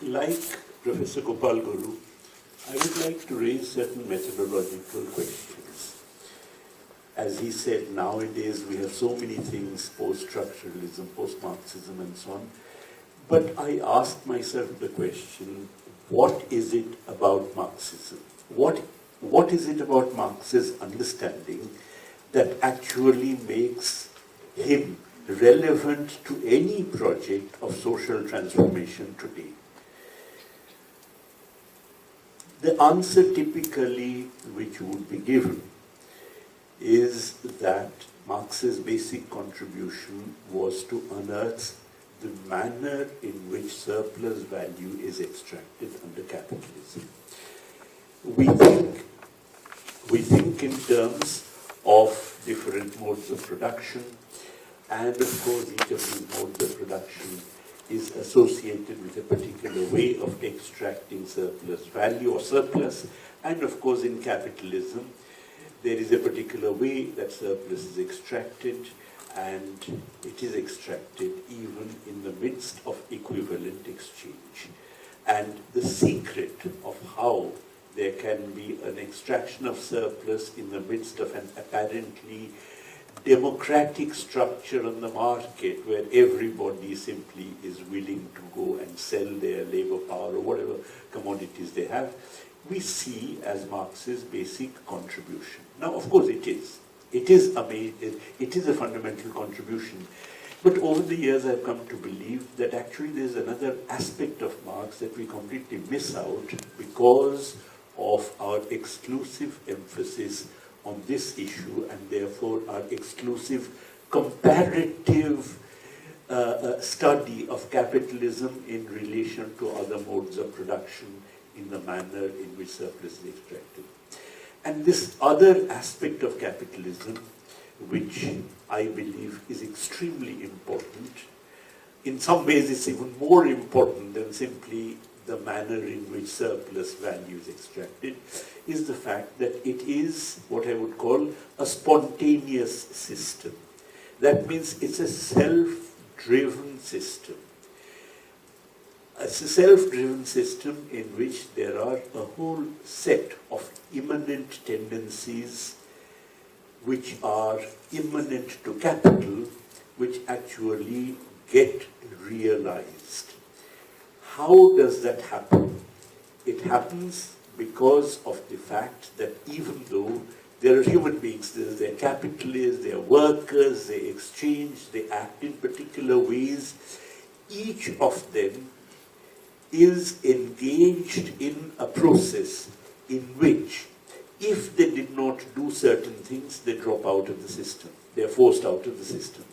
Like Professor Gopal Guru, I would like to raise certain methodological questions. As he said, nowadays we have so many things, post-structuralism, post-Marxism and so on. But I asked myself the question, what is it about Marxism? What is it about Marx's understanding that actually makes him relevant to any project of social transformation today? The answer typically which would be given is that Marx's basic contribution was to unearth the manner in which surplus value is extracted under capitalism. We think in terms of different modes of production, and of course each of these modes of production is associated with a particular way of extracting surplus value or surplus, and of course in capitalism there is a particular way that surplus is extracted, and it is extracted even in the midst of equivalent exchange. And the secret of how there can be an extraction of surplus in the midst of an apparently democratic structure on the market where everybody simply is willing to go and sell their labor power or whatever commodities they have, we see as Marx's basic contribution. Now, of course, it is. It is a fundamental contribution. But over the years, I've come to believe that actually there's another aspect of Marx that we completely miss out because of our exclusive emphasis on this issue, and therefore our exclusive comparative study of capitalism in relation to other modes of production in the manner in which surplus is extracted. And this other aspect of capitalism, which I believe is extremely important, in some ways it's even more important than simply the manner in which surplus value is extracted, is the fact that it is what I would call a spontaneous system. That means it's a self-driven system. It's a self-driven system in which there are a whole set of immanent tendencies which are immanent to capital, which actually get realized. How does that happen? It happens because of the fact that even though there are human beings, there are capitalists, there are workers, they exchange, they act in particular ways, each of them is engaged in a process in which, if they did not do certain things, they drop out of the system. They are forced out of the system.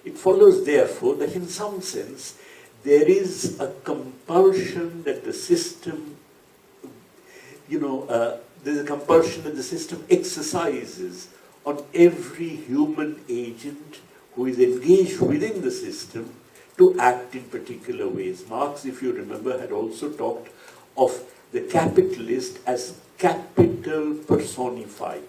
It follows, therefore, that in some sense, there is a compulsion that the system, there's a compulsion that the system exercises on every human agent who is engaged within the system to act in particular ways. Marx, if you remember, had also talked of the capitalist as capital personified.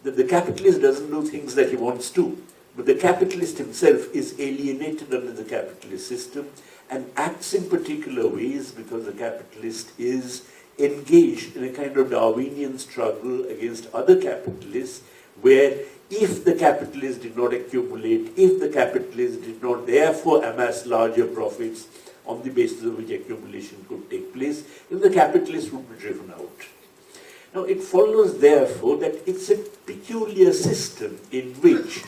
That the capitalist doesn't do things that he wants to, but the capitalist himself is alienated under the capitalist system and acts in particular ways because the capitalist is engaged in a kind of Darwinian struggle against other capitalists, where if the capitalist did not accumulate, if the capitalist did not therefore amass larger profits on the basis of which accumulation could take place, then the capitalist would be driven out. Now it follows therefore that it's a peculiar system in which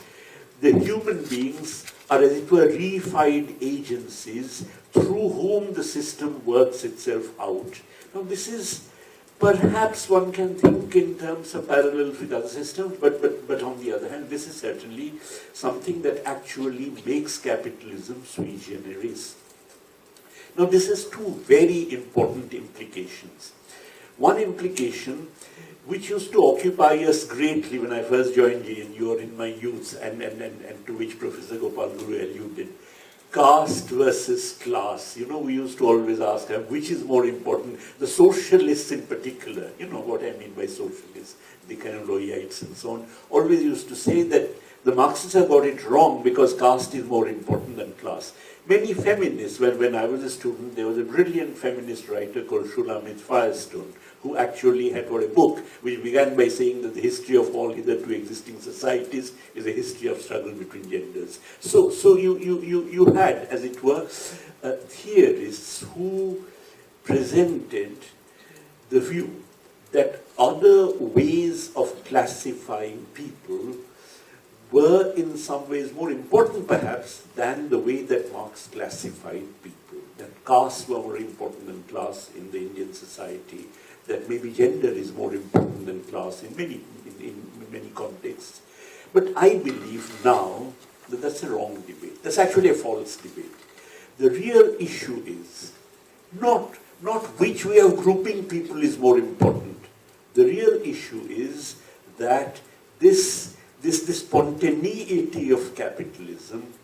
the human beings are, as it were, reified agencies through whom the system works itself out. Now this is, perhaps one can think in terms of parallels with other systems, but on the other hand, this is certainly something that actually makes capitalism sui generis. Now this has two very important implications. One implication, which used to occupy us greatly when I first joined GNU or in my youth, and to which Professor Gopal Guru alluded, caste versus class. We used to always ask which is more important. The socialists in particular, you know what I mean by socialists, the kind of Loyites and so on, always used to say that the Marxists have got it wrong because caste is more important than class. Many feminists, when I was a student, there was a brilliant feminist writer called Shulamit Firestone, who actually had got a book which began by saying that the history of all hitherto existing societies is a history of struggle between genders. So you had, as it were, theorists who presented the view that other ways of classifying people were in some ways more important perhaps than the way that Marx classified people. That castes were more important than class in the Indian society, that maybe gender is more important than class in many contexts. But I believe now that that's a wrong debate. That's actually a false debate. The real issue is not which way of grouping people is more important. The real issue is that this spontaneity of capitalism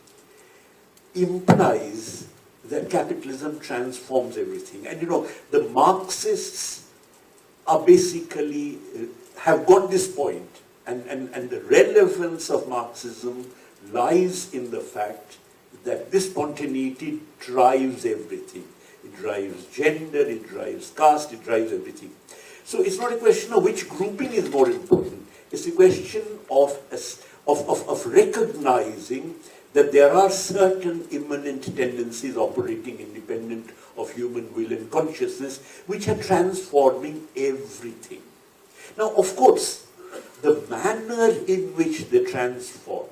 implies that capitalism transforms everything. And the Marxists are basically, have got this point, and the relevance of Marxism lies in the fact that this spontaneity drives everything. It drives gender, it drives caste, it drives everything. So it's not a question of which grouping is more important. It's a question of recognizing that there are certain immanent tendencies operating independent of human will and consciousness which are transforming everything. Now, of course, the manner in which they transform,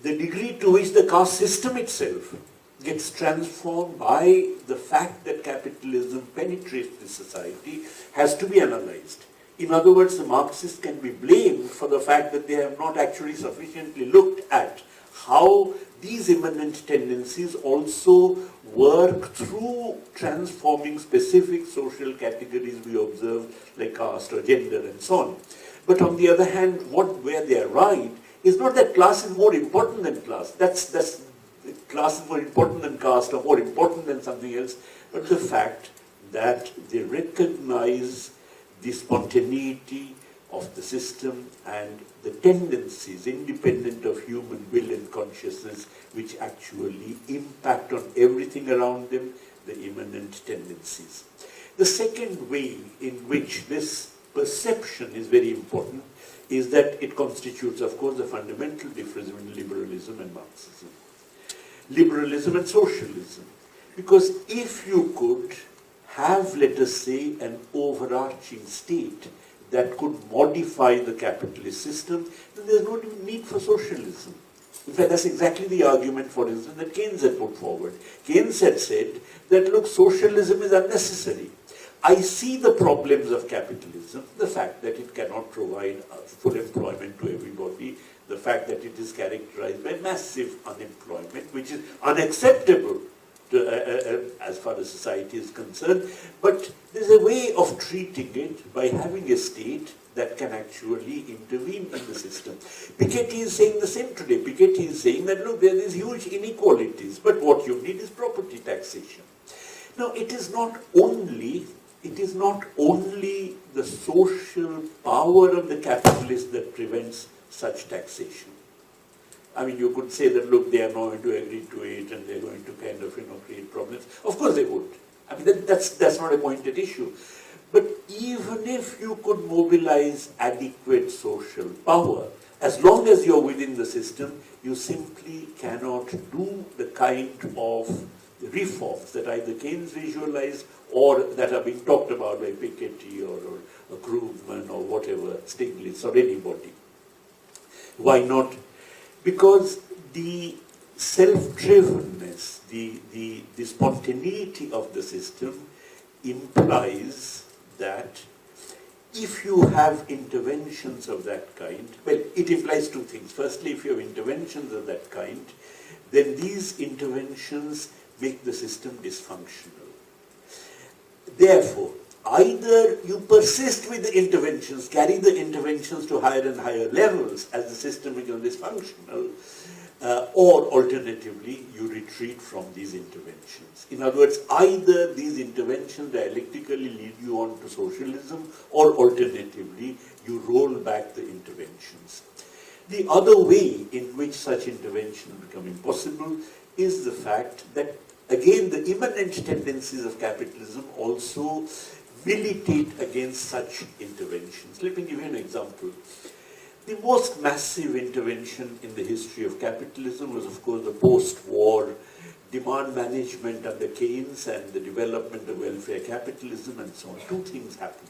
the degree to which the caste system itself gets transformed by the fact that capitalism penetrates the society has to be analyzed. In other words, the Marxists can be blamed for the fact that they have not actually sufficiently looked at how these immanent tendencies also work through transforming specific social categories we observe, like caste or gender and so on. But on the other hand, where they are right is not that class is more important than class. That's class is more important than caste or more important than something else, but the fact that they recognize the spontaneity of the system and the tendencies independent of human will and consciousness which actually impact on everything around them, the immanent tendencies. The second way in which this perception is very important is that it constitutes, of course, the fundamental difference between liberalism and Marxism. Liberalism and socialism. Because if you could have, let us say, an overarching state that could modify the capitalist system, then there's no need for socialism. In fact, that's exactly the argument, for instance, that Keynes had put forward. Keynes had said that, look, socialism is unnecessary. I see the problems of capitalism, the fact that it cannot provide full employment to everybody, the fact that it is characterized by massive unemployment, which is unacceptable as far as society is concerned. But there's a way of treating it by having a state that can actually intervene in the system. Piketty is saying the same today. Piketty is saying that, look, there is huge inequalities, but what you need is property taxation. Now, it is not only the social power of the capitalist that prevents such taxation. I mean, you could say that, look, they are not going to agree to it and they're going to kind of, create problems. Of course they would. I mean, that's not a pointed issue. But even if you could mobilize adequate social power, as long as you're within the system, you simply cannot do the kind of reforms that either Keynes visualized or that are being talked about by Piketty or Krugman or whatever, Stiglitz or anybody. Why not? Because the self-drivenness, the spontaneity of the system implies that if you have interventions of that kind, well, it implies two things. Firstly, if you have interventions of that kind, then these interventions make the system dysfunctional. Therefore, either you persist with the interventions, carry the interventions to higher and higher levels as the system becomes dysfunctional, or alternatively, you retreat from these interventions. In other words, either these interventions dialectically lead you on to socialism, or alternatively, you roll back the interventions. The other way in which such interventions become impossible is the fact that, again, the immanent tendencies of capitalism also militate against such interventions. Let me give you an example. The most massive intervention in the history of capitalism was, of course, the post-war demand management under Keynes and the development of welfare capitalism and so on. Two things happened.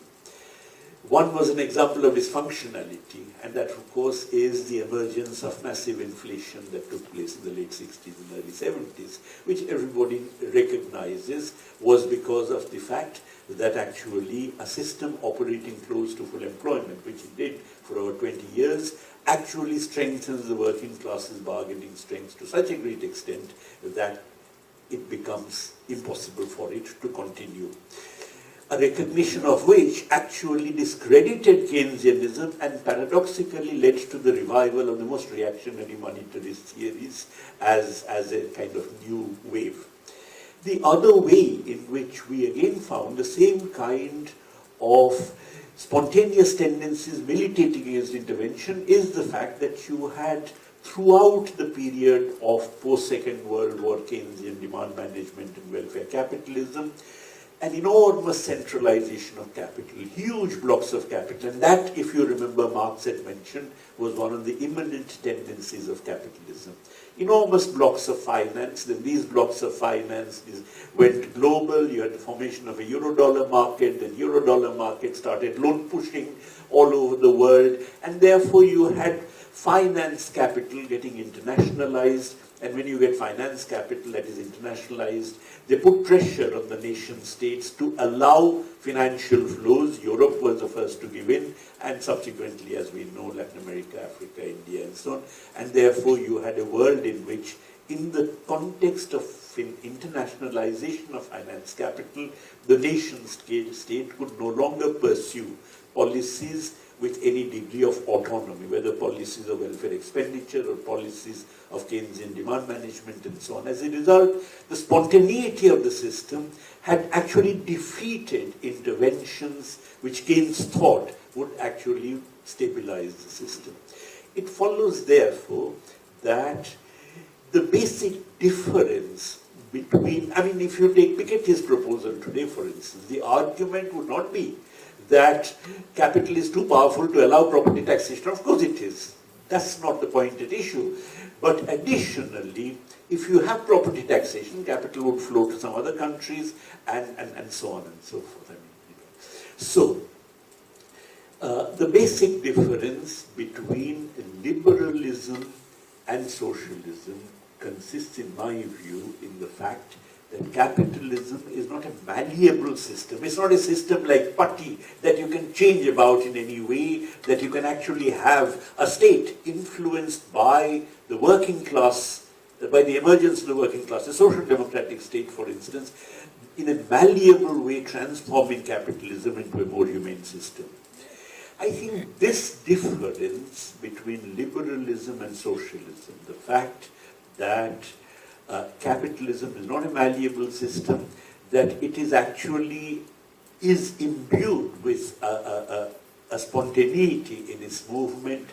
One was an example of dysfunctionality, and that, of course, is the emergence of massive inflation that took place in the late 60s and early 70s, which everybody recognizes was because of the fact that actually a system operating close to full employment, which it did for over 20 years, actually strengthens the working class's bargaining strength to such a great extent that it becomes impossible for it to continue. A recognition of which actually discredited Keynesianism and paradoxically led to the revival of the most reactionary monetarist theories as a kind of new wave. The other way in which we again found the same kind of spontaneous tendencies militating against intervention is the fact that you had, throughout the period of post-Second World War Keynesian demand management and welfare capitalism, an enormous centralization of capital, huge blocks of capital. And that, if you remember, Marx had mentioned, was one of the immanent tendencies of capitalism. Enormous blocks of finance. Then these blocks of finance went global. You had the formation of a euro-dollar market. Then euro-dollar market started loan pushing all over the world. And therefore you had finance capital getting internationalized. And when you get finance capital that is internationalized, they put pressure on the nation states to allow financial flows. Europe was the first to give in, and subsequently, as we know, Latin America, Africa, India, and so on. And therefore, you had a world in which, in the context of internationalization of finance capital, the nation state could no longer pursue policies with any degree of autonomy, whether policies of welfare expenditure or policies of Keynesian demand management and so on. As a result, the spontaneity of the system had actually defeated interventions which Keynes thought would actually stabilize the system. It follows, therefore, that the basic difference between, I mean, if you take Piketty's proposal today, for instance, the argument would not be that capital is too powerful to allow property taxation. Of course it is. That's not the point at issue. But additionally, if you have property taxation, capital would flow to some other countries and so on and so forth. I mean, so, the basic difference between liberalism and socialism consists, in my view, in the fact that capitalism is not a malleable system. It's not a system like putty that you can change about in any way, that you can actually have a state influenced by the working class, by the emergence of the working class, a social democratic state, for instance, in a malleable way transforming capitalism into a more humane system. I think this difference between liberalism and socialism, the fact that capitalism is not a malleable system, that it is actually imbued with a spontaneity in its movement,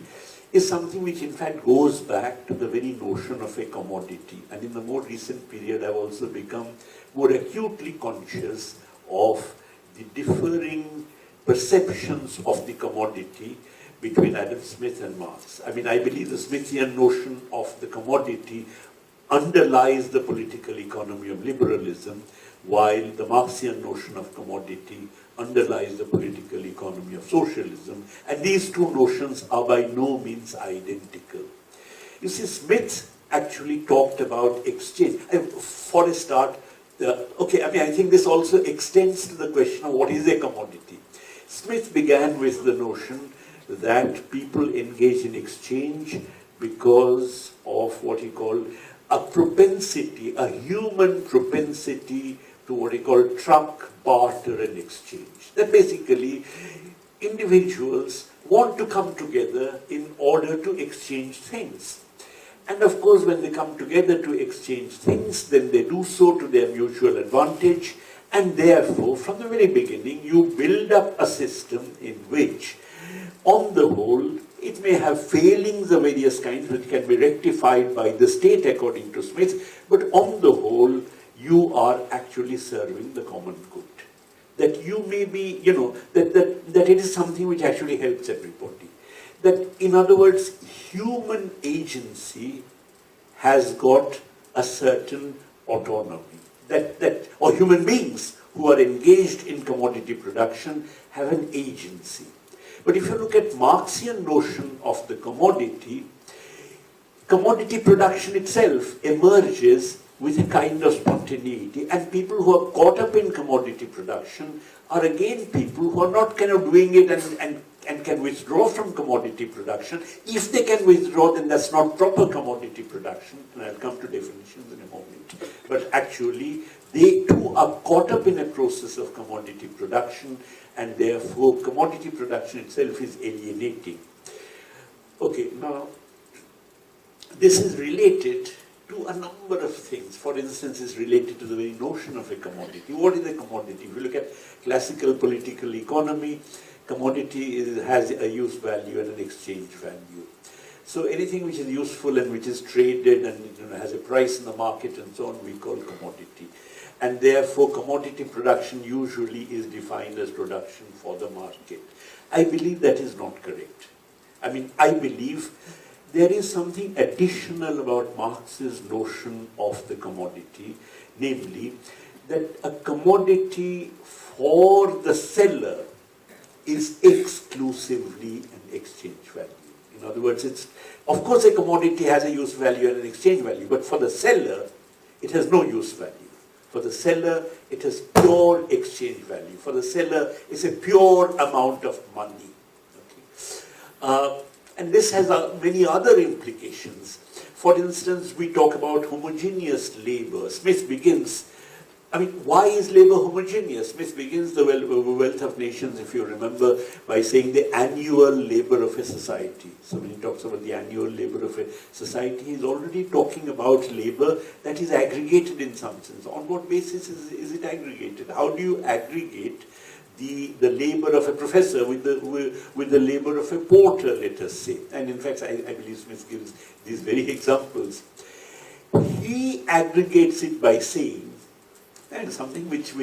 is something which in fact goes back to the very notion of a commodity. And in the more recent period, I've also become more acutely conscious of the differing perceptions of the commodity between Adam Smith and Marx. I mean, I believe the Smithian notion of the commodity underlies the political economy of liberalism, while the Marxian notion of commodity underlies the political economy of socialism. And these two notions are by no means identical. You see, Smith actually talked about exchange. For a start, I think this also extends to the question of what is a commodity. Smith began with the notion that people engage in exchange because of what he called a propensity, a human propensity to what he called truck, barter, and exchange. That basically individuals want to come together in order to exchange things. And of course, when they come together to exchange things, then they do so to their mutual advantage. And therefore, from the very beginning, you build up a system in which, on the whole, It may have failings of various kinds which can be rectified by the state according to Smith, but on the whole, you are actually serving the common good. That you may be, that it is something which actually helps everybody. That, in other words, human agency has got a certain autonomy. Or human beings who are engaged in commodity production have an agency. But if you look at Marxian notion of the commodity production itself emerges with a kind of spontaneity, and people who are caught up in commodity production are again people who are not kind of doing it and can withdraw from commodity production. If they can withdraw, then that's not proper commodity production, and I'll come to definitions in a moment. But actually, they too are caught up in a process of commodity production, and therefore commodity production itself is alienating. Okay, now this is related to a number of things. For instance, it's related to the very notion of a commodity. What is a commodity? If you look at classical political economy, commodity has a use value and an exchange value. So anything which is useful and which is traded and has a price in the market and so on, we call commodity. And therefore, commodity production usually is defined as production for the market. I believe that is not correct. I mean, I believe there is something additional about Marx's notion of the commodity, namely that a commodity for the seller is exclusively an exchange value. In other words, of course a commodity has a use value and an exchange value, but for the seller, it has no use value. For the seller, it has pure exchange value. For the seller, it's a pure amount of money. Okay? And this has many other implications. For instance, we talk about homogeneous labor. Smith begins, why is labor homogeneous? Smith begins the Wealth of Nations, if you remember, by saying the annual labor of a society. So when he talks about the annual labor of a society, he's already talking about labor that is aggregated in some sense. On what basis is it aggregated? How do you aggregate the labor of a professor with the labor of a porter, let us say? And in fact, I believe Smith gives these very examples. He aggregates it by saying, and something which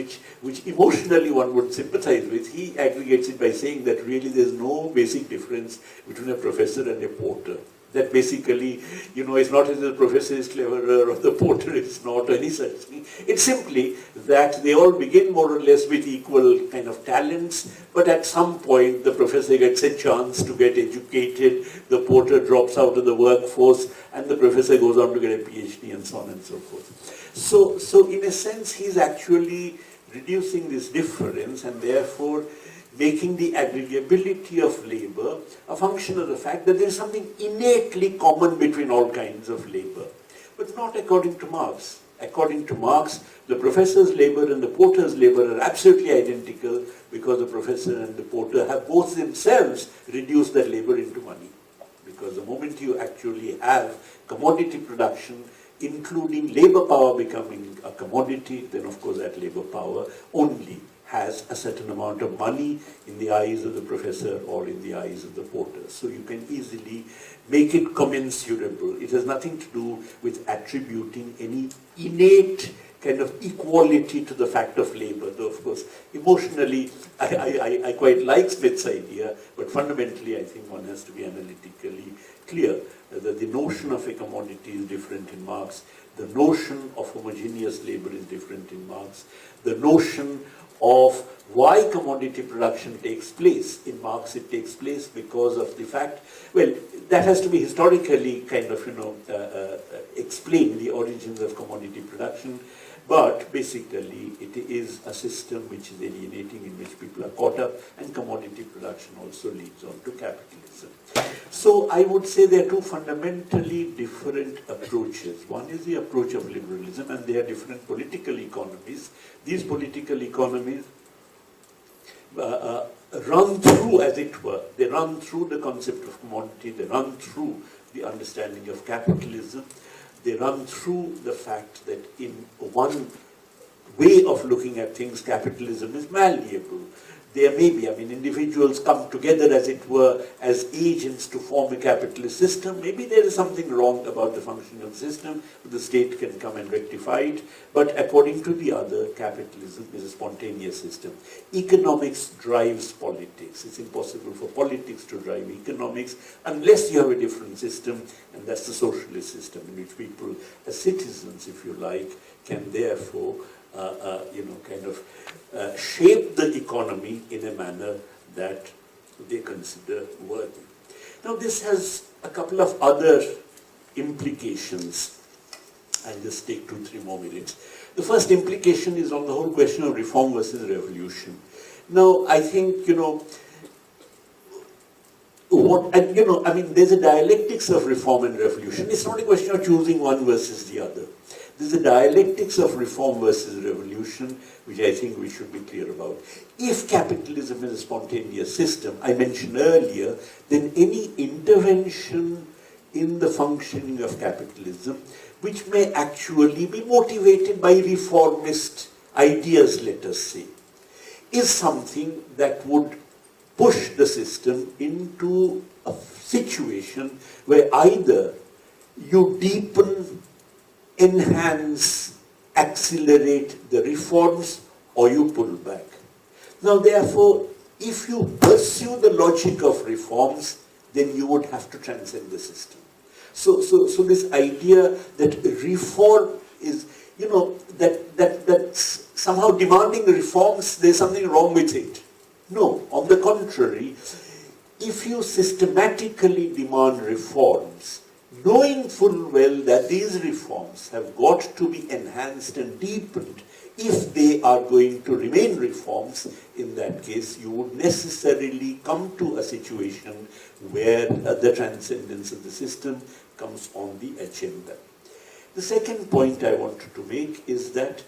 emotionally one would sympathize with, he aggregates it by saying that really there's no basic difference between a professor and a porter. That basically, it's not as if the professor is cleverer or the porter is not, or any such thing. It's simply that they all begin more or less with equal kind of talents, but at some point the professor gets a chance to get educated, the porter drops out of the workforce, and the professor goes on to get a PhD and so on and so forth. So in a sense, he's actually reducing this difference and therefore making the aggregability of labor a function of the fact that there is something innately common between all kinds of labor. But not according to Marx. According to Marx, the professor's labor and the porter's labor are absolutely identical because the professor and the porter have both themselves reduced their labor into money. Because the moment you actually have commodity production, including labor power becoming a commodity, then of course that labor power only has a certain amount of money in the eyes of the professor or in the eyes of the porter. So you can easily make it commensurable. It has nothing to do with attributing any innate kind of equality to the fact of labor. Though of course, emotionally, I quite like Smith's idea, but fundamentally I think one has to be analytically clear that the notion of a commodity is different in Marx. The notion of homogeneous labor is different in Marx. The notion of why commodity production takes place. In Marx, it takes place because of the fact, well, that has to be historically kind of, explain the origins of commodity production, but basically it is a system which is alienating, in which people are caught up, and commodity production also leads on to capitalism. So I would say there are two fundamentally different approaches. One is the approach of liberalism, and they are different political economies. These political economies run through, as it were, they run through the concept of commodity, they run through the understanding of capitalism, they run through the fact that in one way of looking at things, capitalism is malleable. there may be, I mean, individuals come together, as it were, as agents to form a capitalist system. Maybe there is something wrong about the functioning of the system, the state can come and rectify it. But according to the other, capitalism is a spontaneous system. Economics drives politics. It's impossible for politics to drive economics unless you have a different system, and that's the socialist system, in which people, as citizens, if you like, can therefore shape the economy in a manner that they consider worthy. Now this has a couple of other implications. I'll just take 2-3 more minutes. The first implication is on the whole question of reform versus revolution. Now I think, there's a dialectics of reform and revolution. It's not a question of choosing one versus the other. There's a dialectics of reform versus revolution, which I think we should be clear about. If capitalism is a spontaneous system, I mentioned earlier, then any intervention in the functioning of capitalism, which may actually be motivated by reformist ideas, let us say, is something that would push the system into a situation where either you deepen, enhance, accelerate the reforms, or you pull back. Now therefore, if you pursue the logic of reforms, then you would have to transcend the system. So this idea that reform is, that's somehow demanding reforms, there's something wrong with it. No, on the contrary, if you systematically demand reforms, knowing full well that these reforms have got to be enhanced and deepened, if they are going to remain reforms, in that case you would necessarily come to a situation where the transcendence of the system comes on the agenda. The second point I wanted to make is that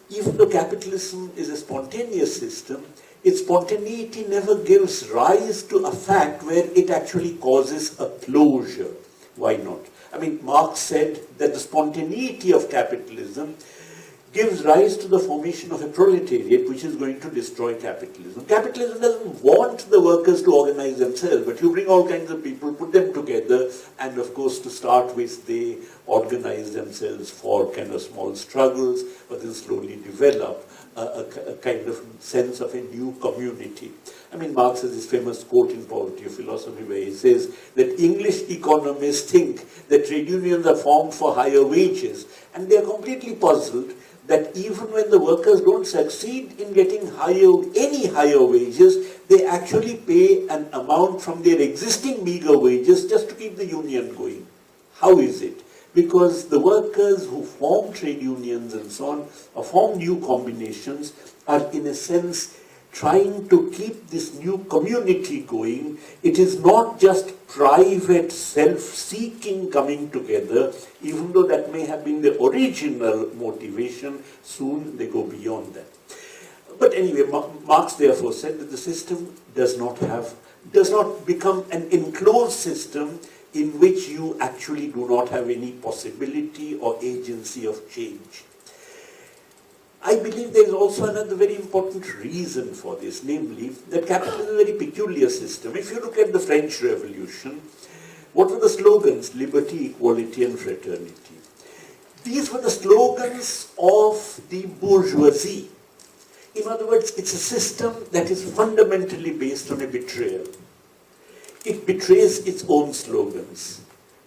even though capitalism is a spontaneous system, its spontaneity never gives rise to a fact where it actually causes a closure. Why not? I mean, Marx said that the spontaneity of capitalism gives rise to the formation of a proletariat which is going to destroy capitalism. Capitalism doesn't want the workers to organize themselves, but you bring all kinds of people, put them together, and of course to start with they organize themselves for kind of small struggles, but then slowly develop a kind of sense of a new community. I mean, Marx has this famous quote in Poverty of Philosophy where he says that English economists think that trade unions are formed for higher wages, and they are completely puzzled that even when the workers don't succeed in getting any higher wages, they actually pay an amount from their existing meager wages just to keep the union going. How is it? Because the workers who form trade unions and so on, or form new combinations, are in a sense trying to keep this new community going. It is not just private self-seeking coming together, even though that may have been the original motivation, soon they go beyond that. But anyway, Marx therefore said that the system does not become an enclosed system in which you actually do not have any possibility or agency of change. I believe there is also another very important reason for this, namely that capitalism is a very peculiar system. If you look at the French Revolution, what were the slogans? Liberty, equality, and fraternity. These were the slogans of the bourgeoisie. In other words, it's a system that is fundamentally based on a betrayal. It betrays its own slogans.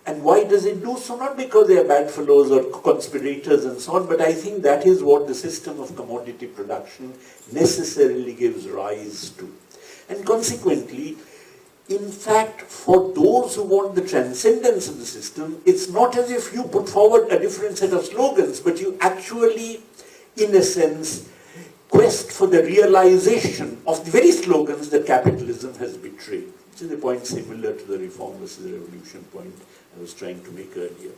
And why does it do so? Not because they are bad fellows or conspirators and so on, but I think that is what the system of commodity production necessarily gives rise to. And consequently, in fact, for those who want the transcendence of the system, it's not as if you put forward a different set of slogans, but you actually, in a sense, quest for the realization of the very slogans that capitalism has betrayed. Which is a point similar to the reform versus revolution point I was trying to make earlier.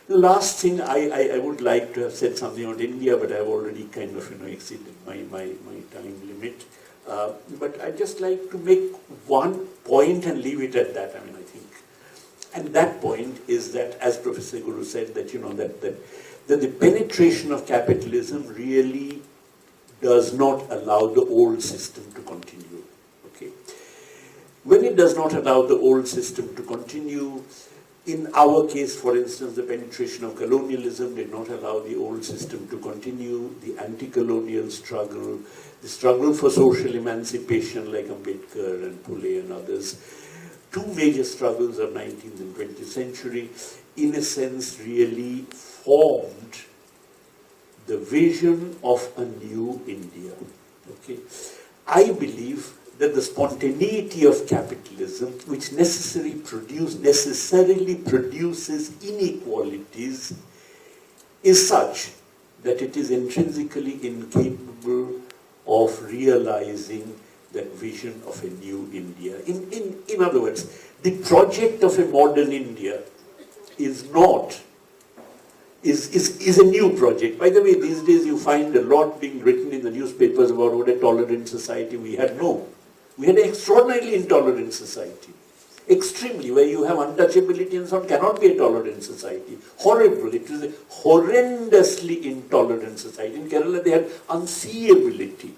The last thing, I would like to have said something about India, but I've already kind of exceeded my time limit. But I'd just like to make one point and leave it at that. I think. And that point is that, as Professor Guru said, that that the penetration of capitalism really does not allow the old system to continue. it does not allow the old system to continue. In our case, for instance, the penetration of colonialism did not allow the old system to continue. The anti-colonial struggle, the struggle for social emancipation like Ambedkar and Phule and others, two major struggles of 19th and 20th century, in a sense really formed the vision of a new India. Okay? I believe that the spontaneity of capitalism, which necessarily produces inequalities, is such that it is intrinsically incapable of realizing that vision of a new India. In other words, the project of a modern India is a new project. By the way, these days you find a lot being written in the newspapers about what a tolerant society we had. No. We had an extraordinarily intolerant society. Extremely, where you have untouchability and so on, cannot be a tolerant society. Horrible. It was a horrendously intolerant society. In Kerala they had unseeability.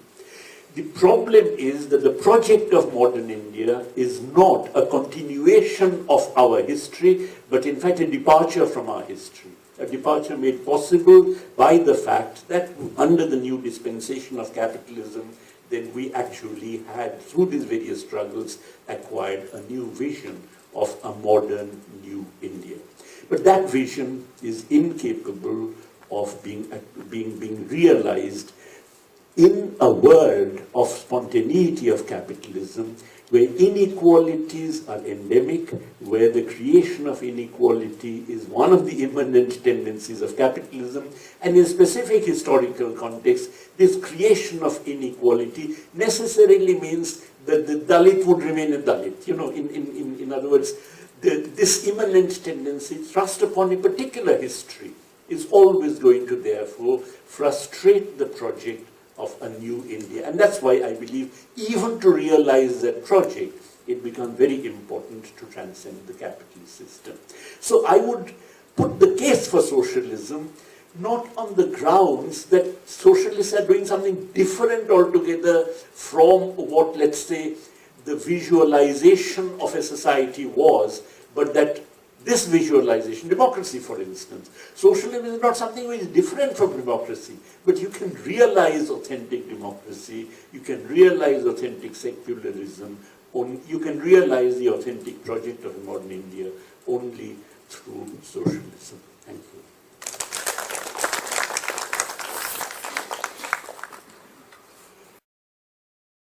The problem is that the project of modern India is not a continuation of our history, but in fact a departure from our history. A departure made possible by the fact that under the new dispensation of capitalism, then we actually had, through these various struggles, acquired a new vision of a modern new India. But that vision is incapable of being realized in a world of spontaneity of capitalism, where inequalities are endemic, where the creation of inequality is one of the immanent tendencies of capitalism, and in specific historical context, this creation of inequality necessarily means that the Dalit would remain a Dalit. You know, in other words, this immanent tendency thrust upon a particular history is always going to therefore frustrate the project of a new India. And that's why I believe even to realize that project, it becomes very important to transcend the capitalist system. So I would put the case for socialism not on the grounds that socialists are doing something different altogether from what, let's say, the visualization of a society was, but that this visualization, democracy for instance, socialism is not something which is different from democracy, but you can realize authentic democracy, you can realize authentic secularism, you can realize the authentic project of a modern India only through socialism. Thank you.